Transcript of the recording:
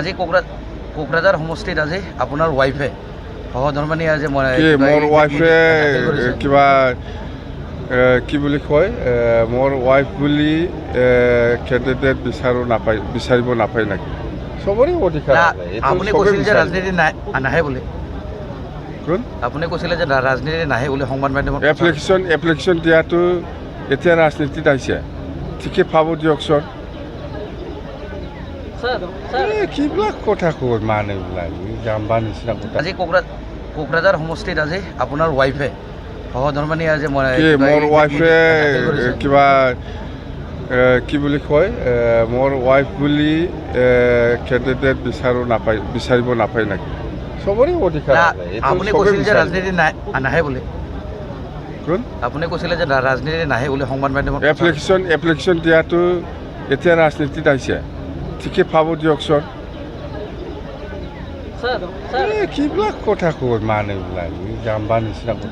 আজি কোকৰাঝাৰ সমষ্টিত আজি আপোনাৰ ৱাইফে সহধৰ্মিনী আজি মোৰ ৱাইফে কিবা কি বুলি কয় মোৰ ৱাইফ বুলি কেণ্ডিডেট বিচাৰিব নাপায় নেকি চবৰে অধিকাৰ আপুনি কৈছিল যে ৰাজনীতি নাহে বুলি আপুনি কৈছিলে যে ৰাজনীতি নাহে বুলি সংবাদ মাধ্যমত এপ্লিকেশ্যন দিয়াটো এতিয়া ৰাজনীতিত আহিছে ঠিকে পাব দিয়কচোন কিবিলাক কথা কয় মানুহবিলাক জাম্বা নিচিনা কথা আজি কোকৰাঝাৰ সমষ্টিত আজি আপোনাৰ ৱাইফে সহধৰ্মিনী আজি মোৰ ৱাইফে কিবা কি বুলি কয় মোৰ ৱাইফ বুলি কেণ্ডিডেট বিচাৰিব নাপায় নেকি চবৰে অধিকাৰ আপুনি কৈছিল যে ৰাজনীতি নাহে বুলি আপুনি কৈছিলে যে ৰাজনীতি নাহে বুলি সংবাদ মাধ্যমত এপ্লিকেশ্যন দিয়াটো এতিয়া ৰাজনীতিত আহিছে ঠিকে পাব দিয়কচোন কিবিলাক কথা কয় মানুহবিলাক জাম্বা নিচিনা কথা